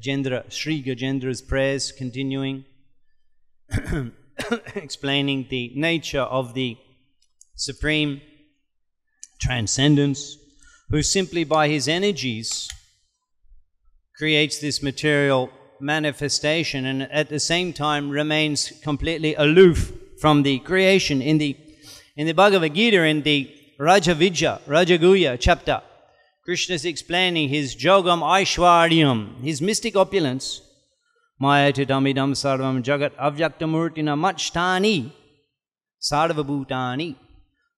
Sri Gajendra's prayers continuing, explaining the nature of the Supreme Transcendence, who simply by his energies creates this material manifestation and at the same time remains completely aloof from the creation. In the Bhagavad Gita, in the Rajaguhya chapter, Krishna is explaining his Jogam Aishwaryam, his mystic opulence. Mayatidamidam sarvam jagat avyaktamurtina machtani sarvabhutani.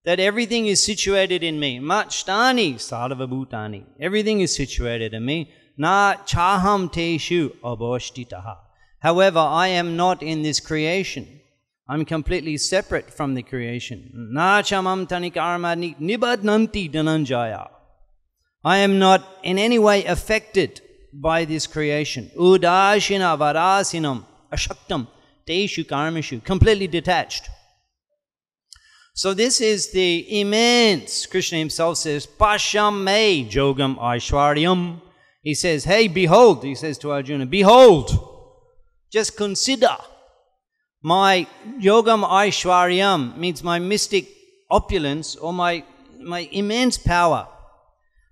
That everything is situated in me. Machtani sarvabhutani. Everything is situated in me. Na chaham teshu aboshtitaha. However, I am not in this creation. I'm completely separate from the creation. Na chamam tanikarma nibadnanti dhananjaya. I am not in any way affected by this creation. Udashina varasinam ashaktam teshu karmishu. Completely detached. So this is the immense, Krishna himself says, Pasham me jogam aishwaryam. He says, hey, behold, he says to Arjuna, behold, just consider my yogam aishwaryam, means my mystic opulence or my immense power.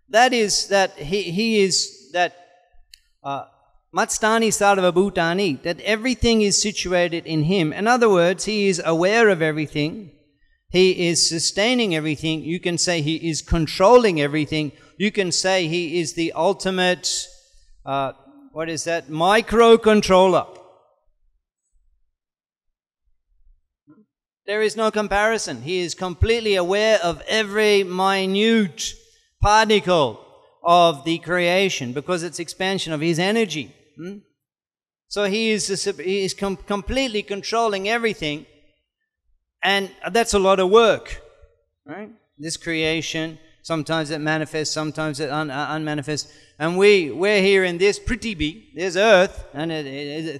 That is that he is that matstani sarvabhutani, that everything is situated in him. In other words, he is aware of everything. He is sustaining everything. You can say he is controlling everything. You can say he is the ultimate, microcontroller. There is no comparison. He is completely aware of every minute particle of the creation because it's expansion of his energy. So he is completely controlling everything. And that's a lot of work, right? This creation, sometimes it manifests, sometimes it unmanifests. And we're here in this Prithivi, there's Earth, and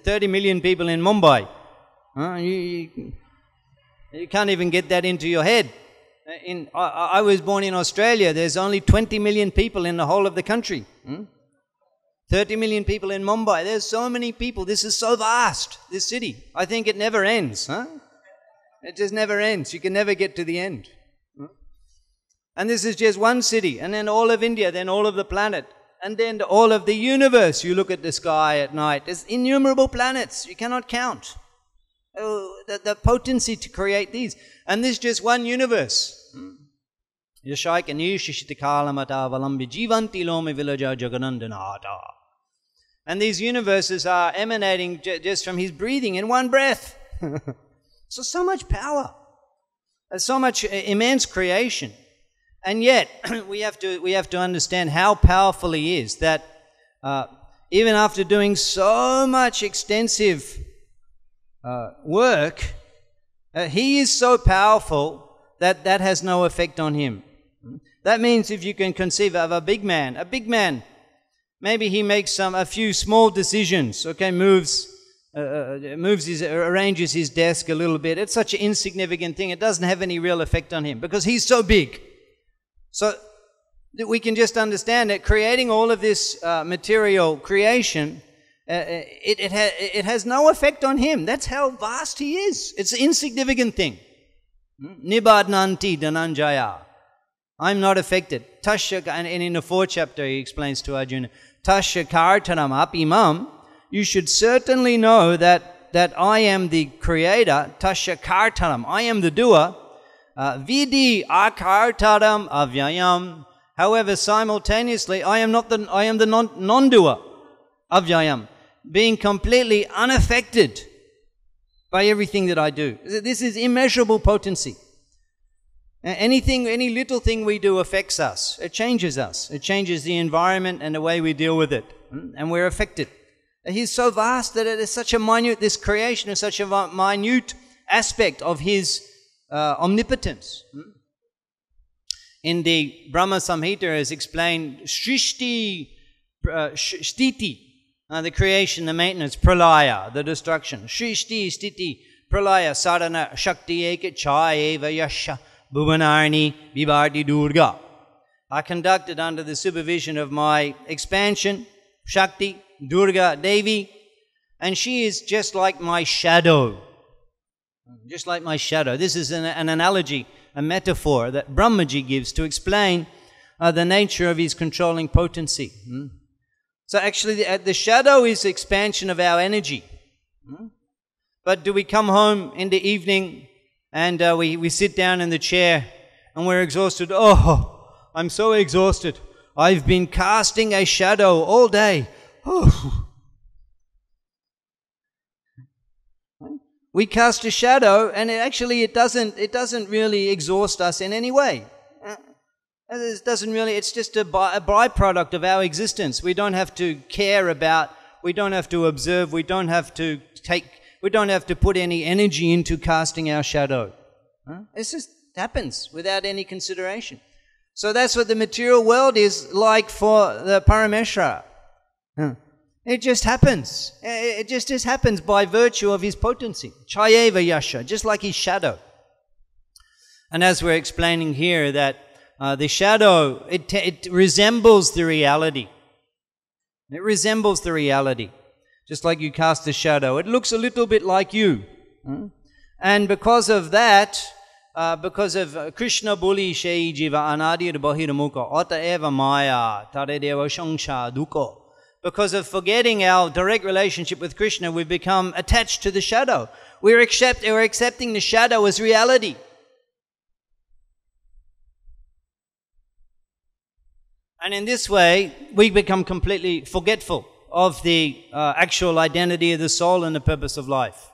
30 million people in Mumbai. You can't even get that into your head. I was born in Australia. There's only 20 million people in the whole of the country. 30 million people in Mumbai. There's so many people. This is so vast, this city. I think it never ends, It just never ends. You can never get to the end. And this is just one city. And then all of India, then all of the planet. And then all of the universe. You look at the sky at night. There's innumerable planets. You cannot count. Oh, the potency to create these. And this is just one universe. And these universes are emanating just from his breathing in one breath. So much power, so much immense creation, and yet we have to understand how powerful he is. That even after doing so much extensive work, he is so powerful that has no effect on him. That means if you can conceive of a big man, maybe he makes a few small decisions. Okay, arranges his desk a little bit. It's such an insignificant thing. It doesn't have any real effect on him because he's so big. So we can just understand that creating all of this material creation, it has no effect on him. That's how vast he is. It's an insignificant thing. Nibadnanti dhananjaya. I'm not affected. Tasya, and in the 4th chapter he explains to Arjuna, Tasya kartanam apimam. You should certainly know that I am the creator, tasya kartaram, I am the doer, vidi akartaram avyayam. However, simultaneously, I am the non-doer, avyayam, being completely unaffected by everything that I do. This is immeasurable potency. Any little thing we do affects us. It changes us. It changes the environment and the way we deal with it, and we're affected. He's so vast that it is such a minute, this creation is such a minute aspect of his omnipotence. In the Brahma Samhita is explained, Shrishti, Sthiti, the creation, the maintenance, Pralaya, the destruction. Shrishti, Sthiti, Pralaya, Sadhana, Shakti, Eka, Chayeva, Yasha, Bhuvanarni, Vibharti, Durga. Are conducted under the supervision of my expansion, Shakti, Durga Devi, and she is just like my shadow. Just like my shadow. This is an analogy, a metaphor that Brahmaji gives to explain the nature of his controlling potency. So actually the shadow is the expansion of our energy. But do we come home in the evening and we sit down in the chair and we're exhausted? Oh, I'm so exhausted. I've been casting a shadow all day. Oh. We cast a shadow, and it doesn't really exhaust us in any way. It doesn't really. It's just a byproduct of our existence. We don't have to care about. We don't have to observe. We don't have to put any energy into casting our shadow. It just happens without any consideration. So that's what the material world is like for the Parameshwara. It just happens. It just happens by virtue of his potency. Chayeva yasha, just like his shadow. And as we're explaining here, that the shadow, it resembles the reality. It resembles the reality. Just like you cast a shadow. It looks a little bit like you. And because of that, because of Krishna Buli Shei Jiva Anadir Bahiramuka Ata Eva Maya Taredeva Shangsha Duko. Because of forgetting our direct relationship with Krishna, we've become attached to the shadow. We're accepting the shadow as reality. And in this way, we become completely forgetful of the actual identity of the soul and the purpose of life.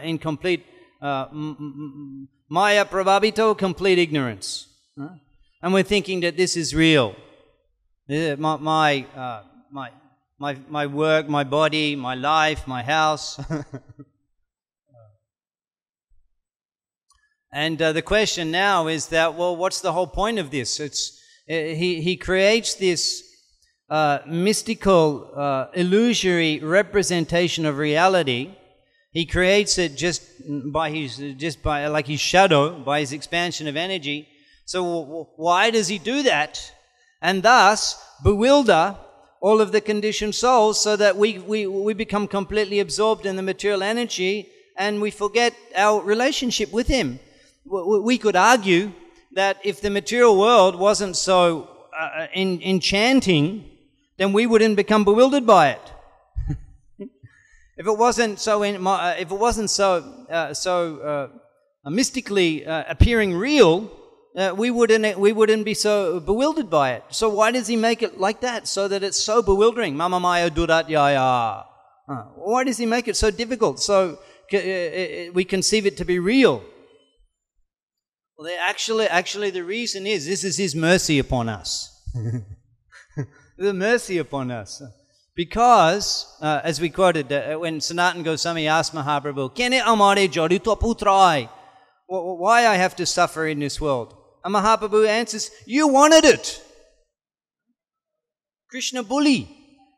In complete Maya Prabhavito, complete ignorance. And we're thinking that this is real. My work, my body, my life, my house. And the question now is that, well, what's the whole point of this? He creates this mystical, illusory representation of reality. He creates it just by his shadow, by his expansion of energy. So why does he do that? And thus bewilder all of the conditioned souls, so that we become completely absorbed in the material energy and we forget our relationship with him. We could argue that if the material world wasn't so enchanting, then we wouldn't become bewildered by it. If it wasn't so mystically appearing real, we wouldn't be so bewildered by it. So why does he make it like that, so that it's so bewildering? Mama Maya Durat Yaya. Why does he make it so difficult, so we conceive it to be real? Well, actually, the reason is this is his mercy upon us. The mercy upon us. Because, as we quoted, when Sanatana Goswami asked Mahaprabhu, Kene amare jarito putrai? Why I have to suffer in this world? And Mahaprabhu answers, you wanted it. Krishna Buli.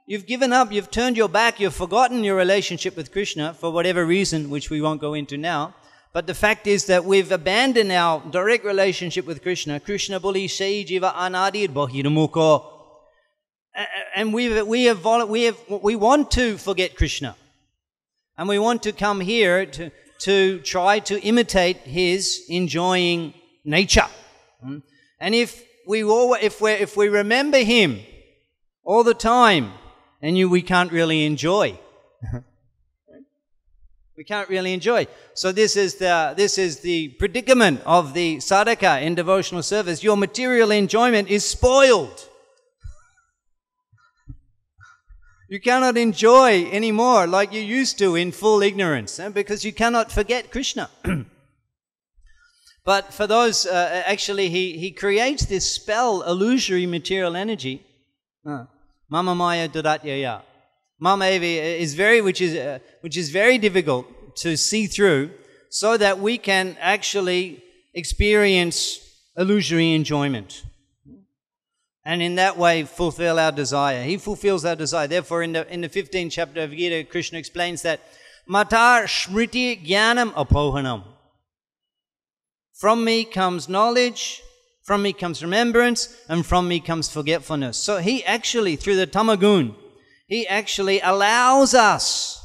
You've given up, you've turned your back, you've forgotten your relationship with Krishna for whatever reason, which we won't go into now. But the fact is that we've abandoned our direct relationship with Krishna. Krishna Buli Shai Jiva Anadir Bahiramuko. And we want to forget Krishna. And we want to come here to try to imitate his enjoying nature. And if we remember him all the time, then we can't really enjoy. We can't really enjoy. So this is the predicament of the sadhaka in devotional service. Your material enjoyment is spoiled. You cannot enjoy anymore like you used to in full ignorance, because you cannot forget Krishna. But for those, actually, he creates this spell, illusory material energy. Mama Maya Dudatyaya. Mama is which is very difficult to see through, so that we can actually experience illusory enjoyment. And in that way fulfill our desire. He fulfills our desire. Therefore, in the 15th chapter of Gita, Krishna explains that Matar Smriti Jnanam Apohanam. From me comes knowledge, from me comes remembrance, and from me comes forgetfulness. So he actually, through the Tamagun, He actually allows us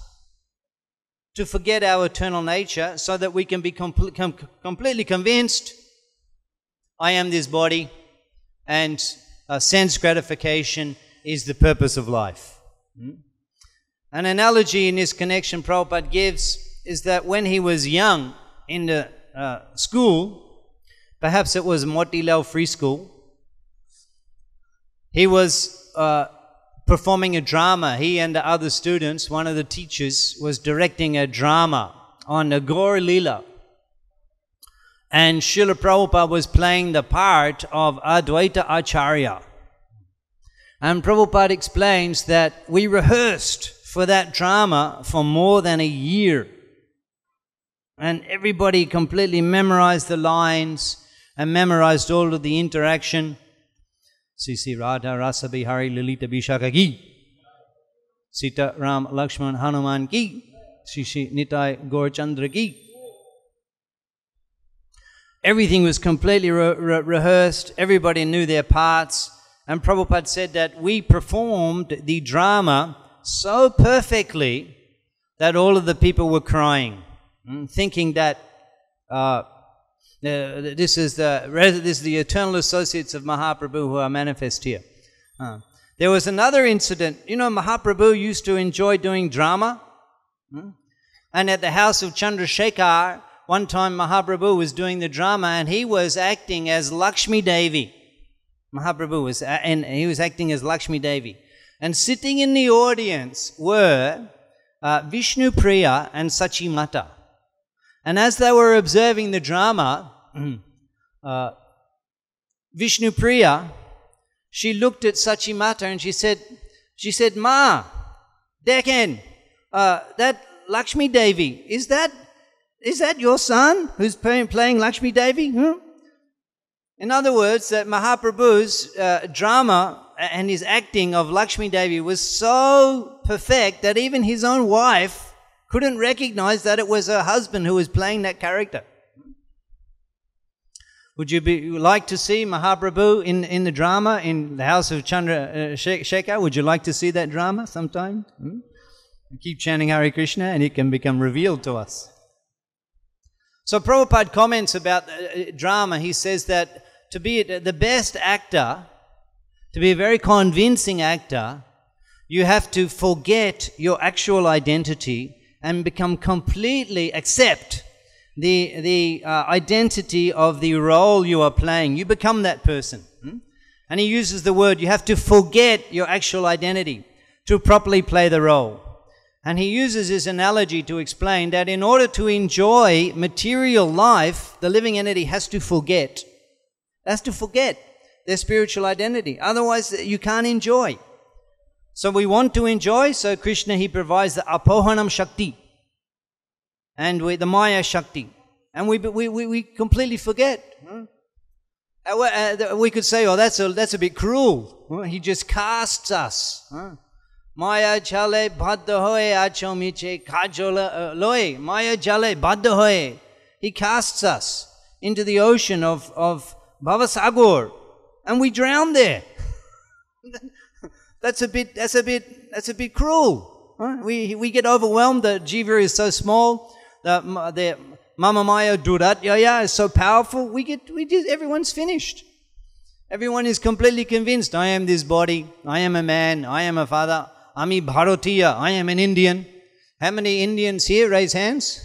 to forget our eternal nature so that we can be completely convinced, I am this body, and sense gratification is the purpose of life. An analogy in this connection Prabhupada gives is that when he was young in the school, perhaps it was Motilal Free School, he was performing a drama. He and the other students, one of the teachers, was directing a drama on the Gaur Leela. And Srila Prabhupada was playing the part of Advaita Acharya. And Prabhupada explains that we rehearsed for that drama for more than a year. And everybody completely memorized the lines and memorized all of the interaction. Sisi Radha Rasa Bihari Lalita Bishaka ki, Sita Ram Lakshman Hanuman ki, Shishi Nitai Gaur Chandra ki. Everything was completely rehearsed. Everybody knew their parts. And Prabhupada said that we performed the drama so perfectly that all of the people were crying, thinking that this is the eternal associates of Mahaprabhu who are manifest here. There was another incident. You know, Mahaprabhu used to enjoy doing drama. And at the house of Chandrasekhar, one time Mahaprabhu was doing the drama and he was acting as Lakshmi Devi. Mahaprabhu was, and he was acting as Lakshmi Devi. And sitting in the audience were Vishnu Priya and Sachimata. And as they were observing the drama, Vishnu Priya, she looked at Sachimata and she said, Ma, Deccan, that Lakshmi Devi, is that your son who's playing Lakshmi Devi? In other words, that Mahaprabhu's drama and his acting of Lakshmi Devi was so perfect that even his own wife couldn't recognize that it was her husband who was playing that character. Would you like to see Mahaprabhu in the drama in the house of Chandrasekhar? Would you like to see that drama sometime? Keep chanting Hare Krishna and it can become revealed to us. So Prabhupada comments about drama. He says that to be the best actor, to be a very convincing actor, you have to forget your actual identity and become completely accept the identity of the role you are playing. You become that person. And he uses the word, you have to forget your actual identity to properly play the role. And he uses this analogy to explain that in order to enjoy material life, the living entity has to forget. Has to forget their spiritual identity. Otherwise, you can't enjoy. So we want to enjoy, so Krishna, he provides the apohanam shakti and the maya shakti. And we completely forget. We could say, oh, that's a bit cruel. He just casts us. Maya chale bhaddha hoye achomiche kajola loye. Maya chale bhaddha hoye. He casts us into the ocean of Bhavasagor, and we drown there. That's a bit cruel. We get overwhelmed. The jiva is so small. The Mama Maya Duratyaya is so powerful. Everyone's finished. Everyone is completely convinced. I am this body. I am a man. I am a father. Ami Bharatiya, I am an Indian. How many Indians here? Raise hands.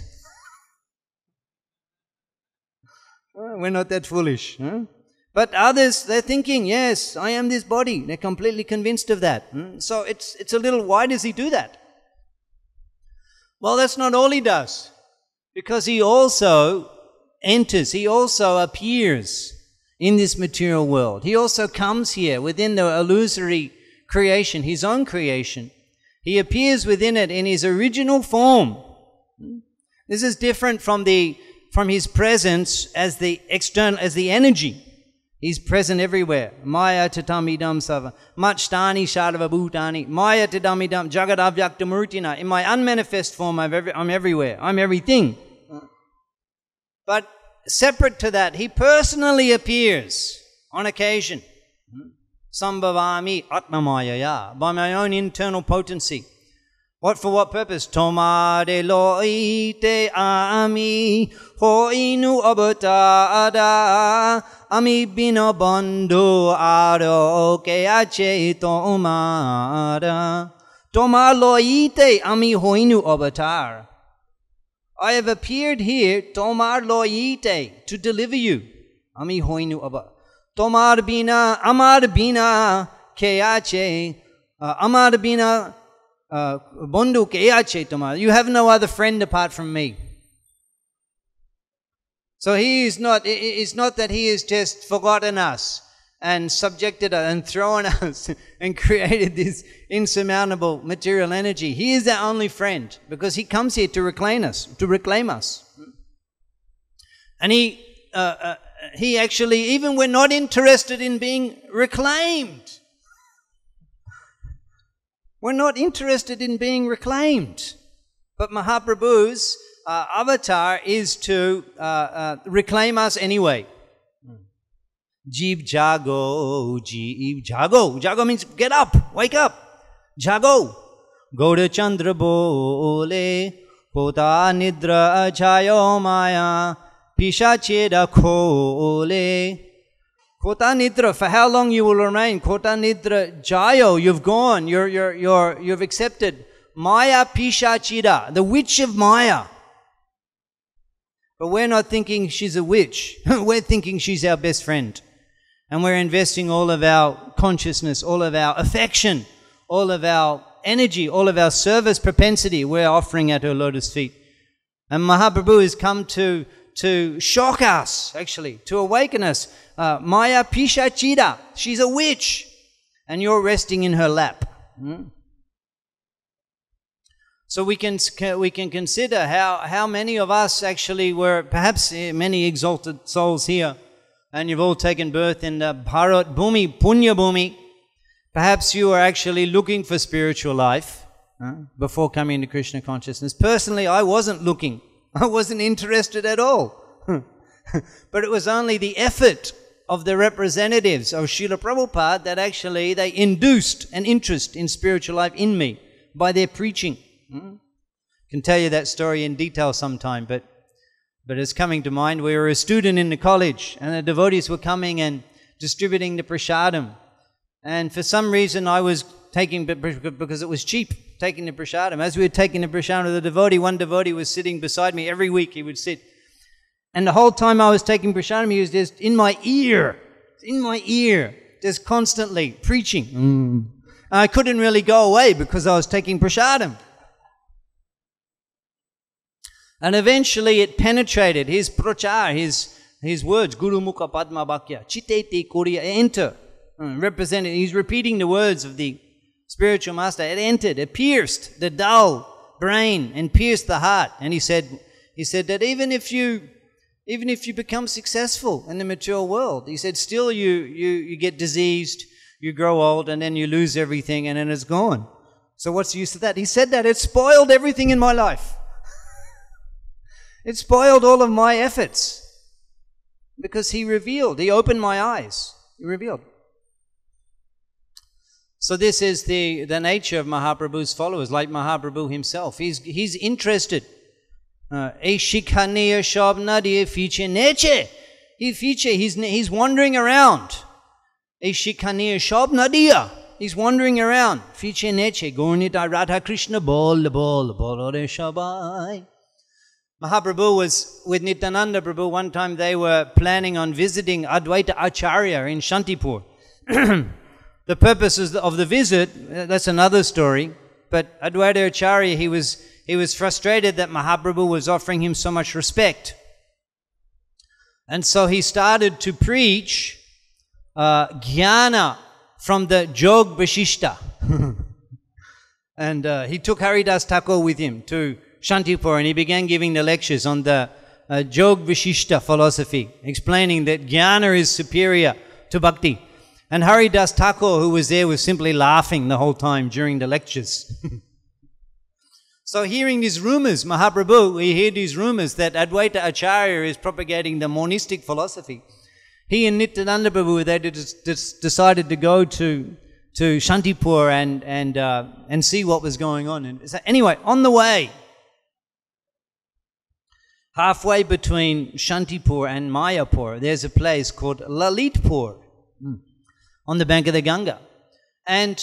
We're not that foolish. But others, they're thinking, yes, I am this body. They're completely convinced of that. So it's a little, why does he do that? Well, that's not all he does. Because he also enters, he also appears in this material world. He also comes here within the illusory creation, his own creation. He appears within it in his original form. This is different from his presence as the external, as the energy. He's present everywhere. Maya tatamidam sava. Machtani shadava bhutani. Maya tatamidam jagadavyakthamurtina. In my unmanifest form, I'm everywhere. I'm everything. But separate to that, he personally appears on occasion. Sambhavami Atmamayaya, by my own internal potency. For what purpose? Tomare loite ami hoinu avatara ami bino bandhu aro keache tomara. Tomar loite ami hoinu avatar. I have appeared here, tomar loite, to deliver you. Ami hoinu avatar. Tomar bina, amar bina keache, amar bina bandhu keache tomar. You have no other friend apart from me. So it's not that he has just forgotten us and subjected us and thrown us and created this insurmountable material energy. He is our only friend because he comes here to reclaim us, And he actually, even we're not interested in being reclaimed. We're not interested in being reclaimed. But Mahaprabhu's avatar is to reclaim us anyway. Jeev jago, jeev jago. Jago means get up, wake up. Jago. Gaura Chandra bole, pota nidra chayo maya, pisha cheda khole. Kota nidra, for how long you will remain? Kota nidra jayo, you've gone, you've accepted. Maya pisha chida, the witch of Maya. But we're not thinking she's a witch. We're thinking she's our best friend. And we're investing all of our consciousness, all of our affection, all of our energy, all of our service propensity we're offering at her lotus feet. And Mahaprabhu has come to shock us, actually, to awaken us. Maya Pisha Chida, she's a witch. And you're resting in her lap. So we can consider how many of us actually were, perhaps many exalted souls here, and you've all taken birth in the Bharat Bhumi, Punya Bhumi. Perhaps you are actually looking for spiritual life before coming to Krishna consciousness. Personally, I wasn't looking. I wasn't interested at all. But it was only the effort of the representatives of Srila Prabhupada that actually they induced an interest in spiritual life in me by their preaching. I can tell you that story in detail sometime, but it's coming to mind. We were a student in the college and the devotees were coming and distributing the prasadam. And for some reason I was taking, because it was cheap, taking the prasadam. As we were taking the prasadam to the devotee, one devotee was sitting beside me. Every week he would sit. And the whole time I was taking prasadam, he was just in my ear, just constantly preaching. And I couldn't really go away because I was taking prasadam. And eventually it penetrated his prachar, his words, Guru Mukha Padma Bhakya, Chitete Kuriya, enter. Represented, he's repeating the words of the spiritual master. It entered, it pierced the dull brain and pierced the heart. And he said that even if you become successful in the material world, he said, still you get diseased, you grow old, and then you lose everything, and then it's gone. So what's the use of that? He said that it spoiled everything in my life. It spoiled all of my efforts because he opened my eyes. He revealed. So this is the nature of Mahaprabhu's followers, like Mahaprabhu himself. He's interested. He's wandering around. He's wandering around. Mahaprabhu was with Nityananda Prabhu. One time they were planning on visiting Advaita Acharya in Shantipur. The purposes of the visit, that's another story. But Advaita Acharya, he was frustrated that Mahaprabhu was offering him so much respect. And so he started to preach jnana from the Jog Vashishta. And he took Haridas Thakur with him to Shantipur, and he began giving the lectures on the Jog Vashishta philosophy, explaining that jnana is superior to bhakti. And Haridas Thakur, who was there, was simply laughing the whole time during the lectures. So hearing these rumors, Mahaprabhu, he heard these rumors that Advaita Acharya is propagating the monistic philosophy. he and Nityananda Prabhu, they decided to go to Shantipur and see what was going on. And so anyway, on the way, halfway between Shantipur and Mayapur, there's a place called Lalitpur on the bank of the Ganga. And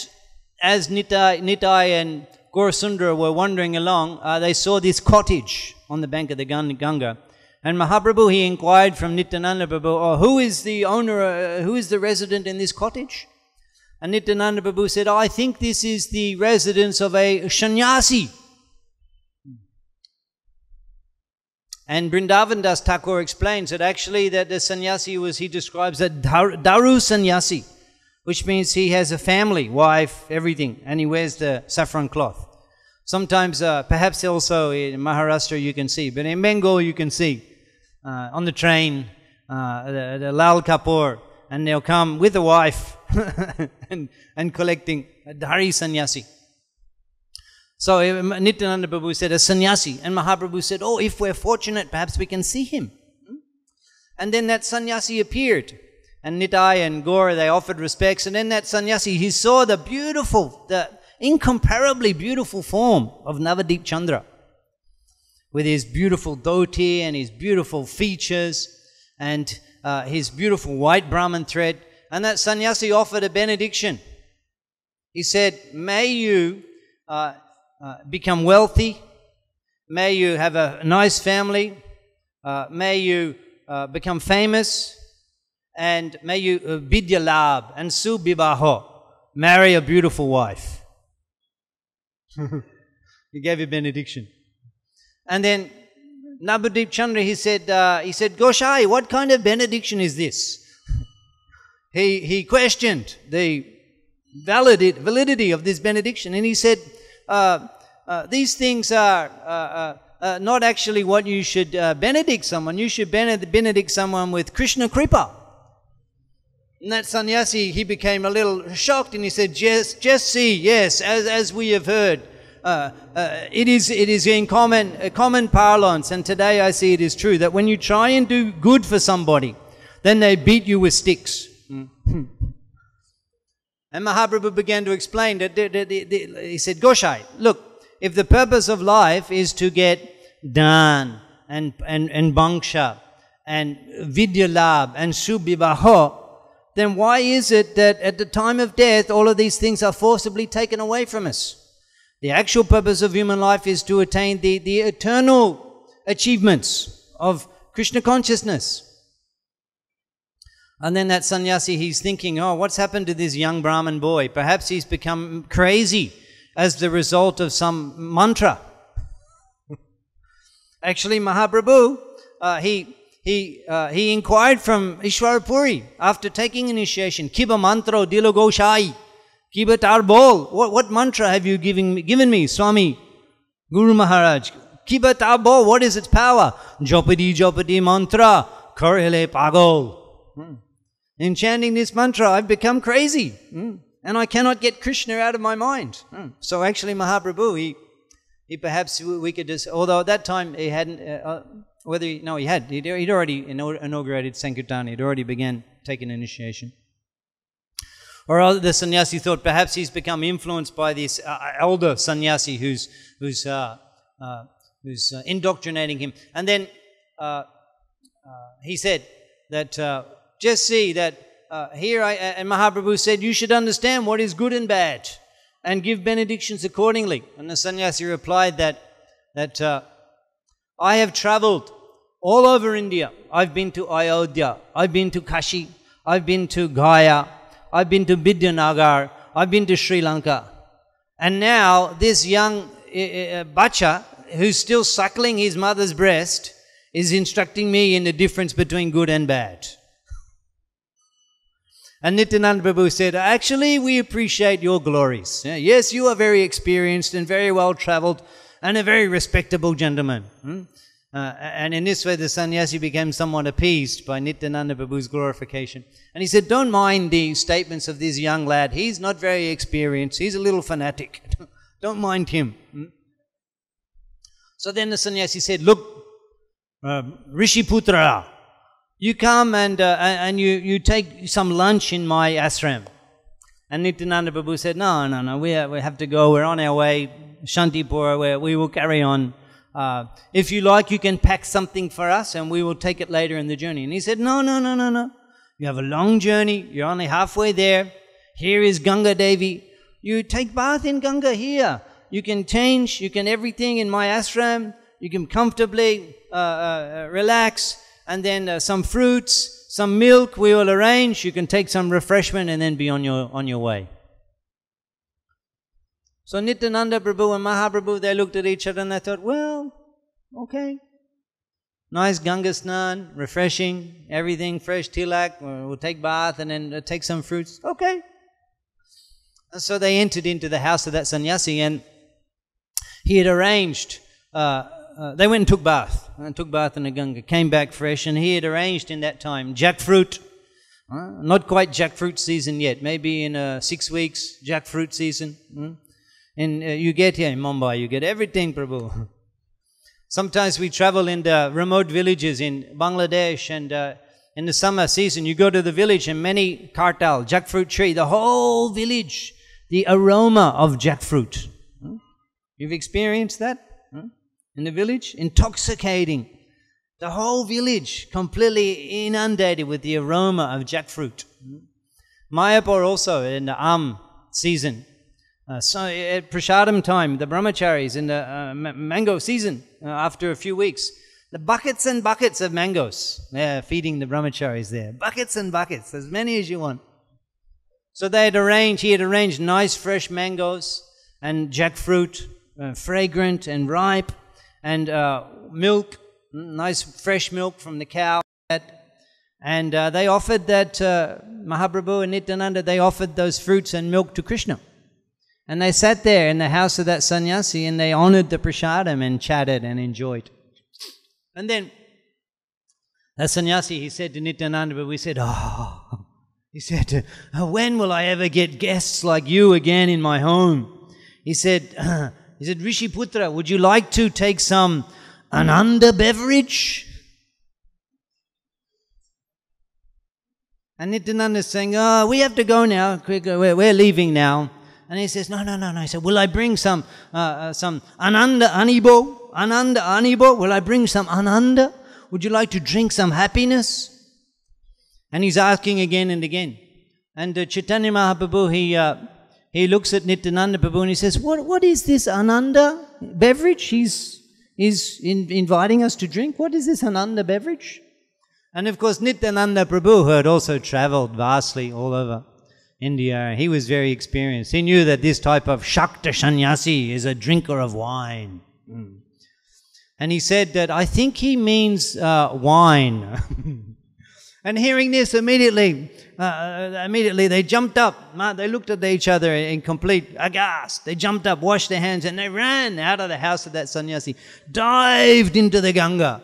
as Nitai and Gaurasundara were wandering along, they saw this cottage on the bank of the Ganga. And Mahaprabhu, he inquired from Nityananda Prabhu, who is the owner, who is the resident in this cottage? And Nityananda Prabhu said, I think this is the residence of a sannyasi. And Vrindavan Das Thakur explains that actually that the sannyasi he describes a daru sannyasi, which means he has a family, wife, everything, and he wears the saffron cloth. Sometimes, perhaps also in Maharashtra you can see, but in Bengal you can see on the train the Lal Kapoor, and they'll come with a wife and collecting a Dhari sannyasi. So Nityananda Prabhu said, a sannyasi, and Mahaprabhu said, oh, if we're fortunate, perhaps we can see him. And then that sannyasi appeared, and Nitai and Gaur, they offered respects, and then that sannyasi, he saw the incomparably beautiful form of Navadip Chandra, with his beautiful dhoti and his beautiful features and his beautiful white Brahman thread. And that sannyasi offered a benediction. He said, may you become wealthy, may you have a nice family, may you become famous, and may you vidya labh and subibaho, marry a beautiful wife. He gave a benediction. And then Navadip Chandra, he said, Goshai, what kind of benediction is this? He questioned the validity of this benediction, and he said, these things are not actually what you should benedict someone. You should benedict someone with Krishna Kripa. And that sannyasi, he became a little shocked, and he said, just see, yes, as we have heard, it is in common parlance, and today I see it is true, that when you try and do good for somebody, then they beat you with sticks. And Mahaprabhu began to explain that he said, Goshai, look, if the purpose of life is to get dan and banksha and vidya labh and subhibaho, then why is it that at the time of death all of these things are forcibly taken away from us? The actual purpose of human life is to attain the eternal achievements of Krishna consciousness. And then that sannyasi, he's thinking, oh, what's happened to this young Brahmin boy? Perhaps he's become crazy as the result of some mantra. Actually, Mahaprabhu, he inquired from Ishwarapuri after taking initiation, Kiba mantro dilo goshai, Kiba tarbol. What mantra have you given me, Swami Guru Maharaj? Kiba tarbol, what is its power? Jopadi mantra, karhele pagol. In chanting this mantra, I've become crazy, and I cannot get Krishna out of my mind. So actually, Mahaprabhu, he perhaps we could just, although at that time he hadn't, he'd already inaugurated Sankirtan, he'd already began taking initiation. Or the sannyasi thought perhaps he's become influenced by this elder sannyasi who's indoctrinating him. And then he said that, just see that and Mahaprabhu said, you should understand what is good and bad and give benedictions accordingly. And the sannyasi replied that I have traveled all over India. I've been to Ayodhya, I've been to Kashi, I've been to Gaya, I've been to Vidyanagar, I've been to Sri Lanka. And now this young bacha who's still suckling his mother's breast is instructing me in the difference between good and bad. And Nityananda Prabhu said, actually, we appreciate your glories. Yes, you are very experienced and very well traveled and a very respectable gentleman. And in this way, the sannyasi became somewhat appeased by Nityananda Prabhu's glorification. And he said, don't mind the statements of this young lad. He's not very experienced. He's a little fanatic. Don't mind him. So then the sannyasi said, look, Rishi Putra, you come and you take some lunch in my ashram. And Nityananda Prabhu said, no, we have to go, we're on our way, Shantipur, where we will carry on. If you like, you can pack something for us and we will take it later in the journey. And he said, no. You have a long journey, you're only halfway there. Here is Ganga Devi. You take bath in Ganga here. You can change, you can everything in my ashram. You can comfortably relax, and then some fruits, some milk we will arrange. You can take some refreshment and then be on your way. So Nityananda Prabhu and Mahaprabhu, they looked at each other and they thought, well, okay. Nice Ganga Snan, refreshing, everything, fresh tilak, we'll take bath and then take some fruits. Okay. And so they entered into the house of that sannyasi, and he had arranged, they went and took bath in the Ganga, came back fresh, and he had arranged in that time jackfruit. Not quite jackfruit season yet, maybe in 6 weeks, jackfruit season. And you get here in Mumbai, you get everything, Prabhu. Sometimes we travel in the remote villages in Bangladesh, and in the summer season, you go to the village and many kartal, jackfruit tree, the whole village, the aroma of jackfruit. You've experienced that in the village? Intoxicating. The whole village completely inundated with the aroma of jackfruit. Mayapur also in the season. So at Prasadam time, the brahmacharis in the mango season, after a few weeks, the buckets and buckets of mangoes, feeding the brahmacharis there. Buckets and buckets, as many as you want. So he had arranged nice fresh mangoes and jackfruit, fragrant and ripe, and milk, nice fresh milk from the cow. And they offered that, Mahaprabhu and Nityananda, they offered those fruits and milk to Krishna. And they sat there in the house of that sannyasi and they honored the prasadam and chatted and enjoyed. And then that sannyasi, he said to Nityananda, but we said, he said, when will I ever get guests like you again in my home? He said, Rishi Putra, would you like to take some Ananda beverage? And Nityananda is saying, we have to go now, quick, we're leaving now. And he says, no. He said, will I bring some Ananda Anibo? Ananda Anibo? Will I bring some Ananda? Would you like to drink some happiness? And he's asking again and again. And Chaitanya Mahaprabhu, he looks at Nityananda Prabhu and he says, what is this Ananda beverage he's inviting us to drink? What is this Ananda beverage? And of course, Nityananda Prabhu, who had also traveled vastly all over India, he was very experienced. He knew that this type of Shakta sannyasi is a drinker of wine. And he said that, I think he means wine. And hearing this, immediately they jumped up. They looked at each other in complete aghast. They jumped up, washed their hands, and they ran out of the house of that sannyasi, dived into the Ganga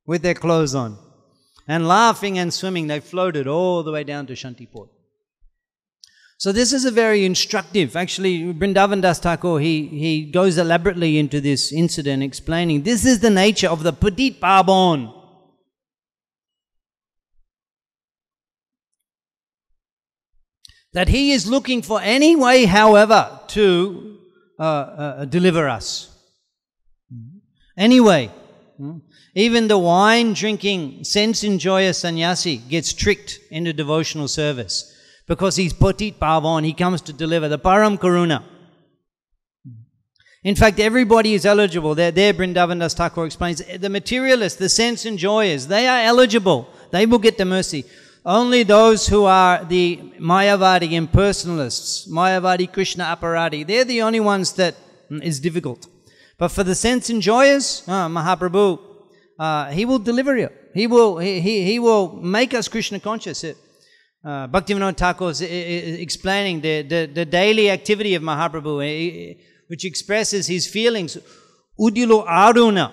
with their clothes on. And laughing and swimming, they floated all the way down to Shantipur. So this is a very instructive, actually, Vrindavan Das Thakur, he goes elaborately into this incident, explaining this is the nature of the Patit Pavan. That he is looking for any way, however, to deliver us. Anyway. Even the wine-drinking, sense-enjoyer sannyasi gets tricked into devotional service because he's Patit Pavan, he comes to deliver the Param Karuna. In fact, everybody is eligible. There Vrindavan Das Thakur explains, the materialists, the sense-enjoyers, they are eligible. They will get the mercy. Only those who are the Mayavadi impersonalists, Mayavadi Krishna Aparadi, they're the only ones that is difficult. But for the sense-enjoyers, Mahaprabhu, he will deliver you. He will make us Krishna conscious. Bhaktivinoda Thakur is explaining the daily activity of Mahaprabhu, which expresses his feelings. Udilo Aruna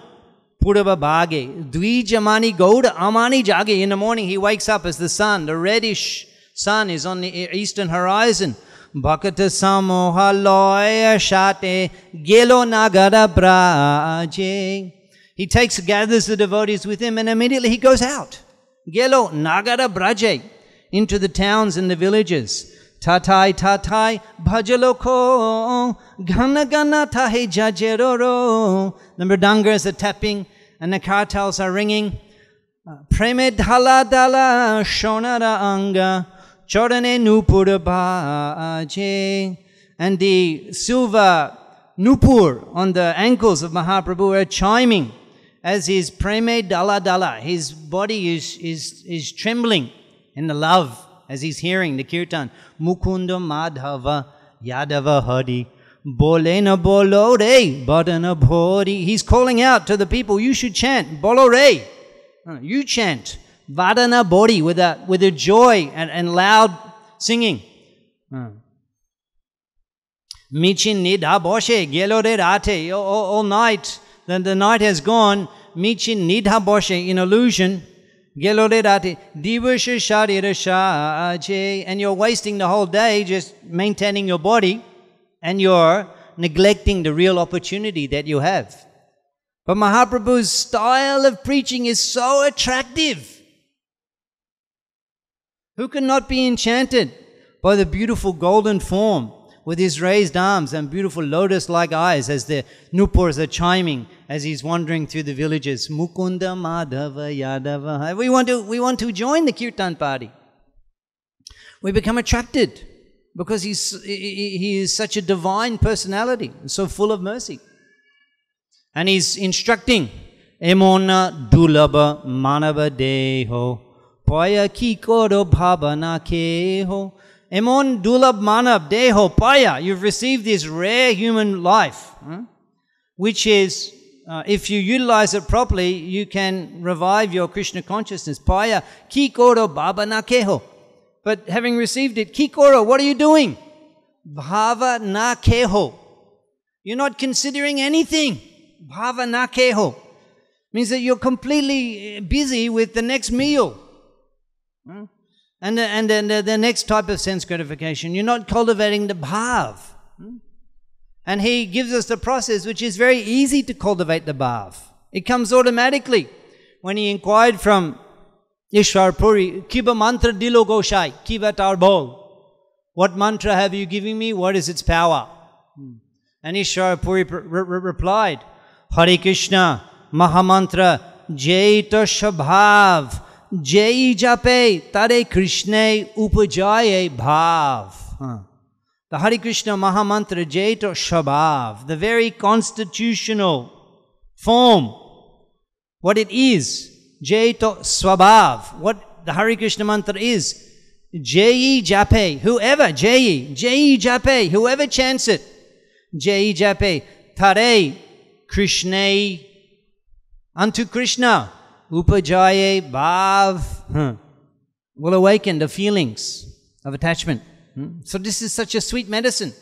Purava Bhage Dvijamani Gauda Amani Jage. In the morning he wakes up as the sun, the reddish sun is on the eastern horizon. Bhakata Samoha Loya Shate Gelo Nagara Braje. He gathers the devotees with him, and immediately he goes out. Gelo Nagara Braje, into the towns and the villages. Tatai tatai bhajaloko gana gana tahe jajeroro. The mridangas are tapping and the kartals are ringing. Preme dhala dhala shonara anga chodane nupura bhaje. And the silver nupur on the ankles of Mahaprabhu are chiming as his preme dhala dhala. His body is trembling in the love as he's hearing the kirtan. Mukunda Madhava Yadava Hari Bole na bolo re badana bhori. He's calling out to the people, you should chant bolo re. You chant vadana bhori with a joy and loud singing. Michin nidha boshe gelo re rate. All night, the night has gone. Michin nidha boshe, in illusion. And you're wasting the whole day just maintaining your body, and you're neglecting the real opportunity that you have. But Mahaprabhu's style of preaching is so attractive. Who cannot be enchanted by the beautiful golden form with his raised arms and beautiful lotus-like eyes as the nupurs are chiming as he's wandering through the villages. Mukunda Madhava Yadava. We want to join the kirtan party. We become attracted because he is such a divine personality, so full of mercy. And he's instructing, Emona dulaba manava deho paya kikoro bhavana keho. Emon dulab manav deho paya. You've received this rare human life, which is, if you utilize it properly, you can revive your Krishna consciousness. Paya kikoro bhavana keho. But having received it, kikoro, what are you doing? Bhava na keho. You're not considering anything. Bhava na keho. Means that you're completely busy with the next meal. And then the next type of sense gratification. You're not cultivating the bhav. And he gives us the process which is very easy to cultivate the bhav. It comes automatically. When he inquired from Ishwar Puri, Kiba mantra dilo goshai, Kiba tarbol. What mantra have you given me? What is its power? And Ishwar Puri replied, Hare Krishna, Mahamantra, Jaita Shabhav, Jai Jape, Tare Krishna Upajaye Bhav. The Hare Krishna Mahamantra, Jaita Shabhav, the very constitutional form, what it is, Jaita Swabhav, what the Hare Krishna mantra is, Jai Jape, whoever, Jai Jape, whoever chants it, Jai Jape, Tare Krishna, unto Krishna, Upajaye Bhav, will awaken the feelings of attachment. So this is such a sweet medicine.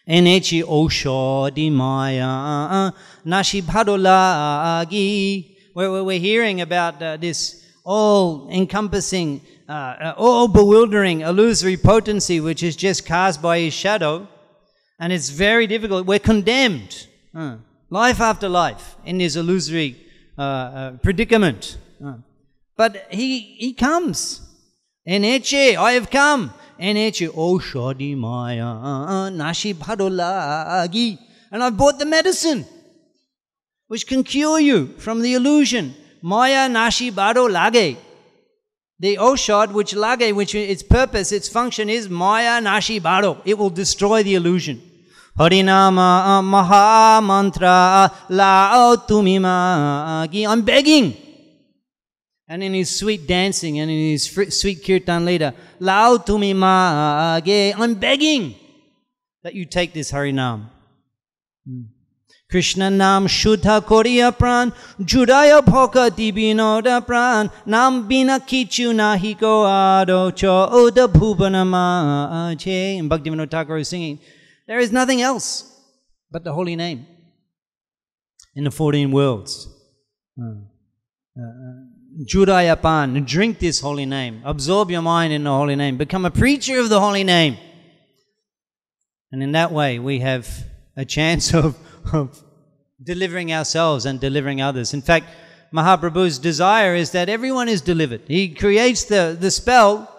Enechi Oshodi Maya Nashi Bhadolagi. We're hearing about this all-encompassing, all-bewildering, illusory potency which is just cast by his shadow. And it's very difficult. We're condemned, life after life, in this illusory predicament. But he comes. Eneche, I have come. Eneche Oshodi Maya Nashi Bhadolagi. And I've bought the medicine which can cure you from the illusion. Maya Nashi Bado Lage. The Oshad, which Lage, which its purpose, its function is Maya Nashi Bado. It will destroy the illusion. Harinama Maha Mantra Lao Tumimagi. I'm begging. And in his sweet dancing and in his sweet kirtan leader, Lao Tumimagi. I'm begging that you take this Harinam. Krishna Nam Shuddha Koriya Pran Judaya Bhoka Dibinoda Pran Nam Bina Kichu Nahi Ko Ado Cho Oda Bhubanama Che. And Bhaktivinoda Thakur is singing, there is nothing else but the holy name in the 14 worlds. Judaya Pan, drink this holy name, absorb your mind in the holy name, become a preacher of the holy name. And in that way we have a chance of delivering ourselves and delivering others. In fact, Mahaprabhu's desire is that everyone is delivered. He creates the spell,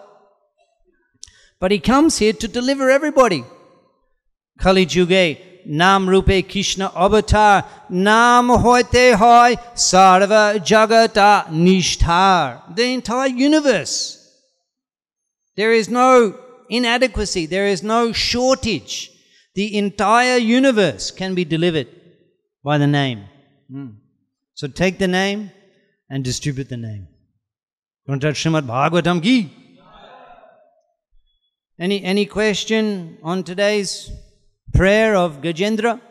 but he comes here to deliver everybody. Kali Juge, Nam Rupe Krishna Avatar, Nam Hoite Hoy, Sarva Jagata Nishtar. The entire universe. There is no inadequacy, there is no shortage. The entire universe can be delivered by the name. So take the name and distribute the name. Untitled Srimad Bhagavatam ki. Any question on today's prayer of Gajendra?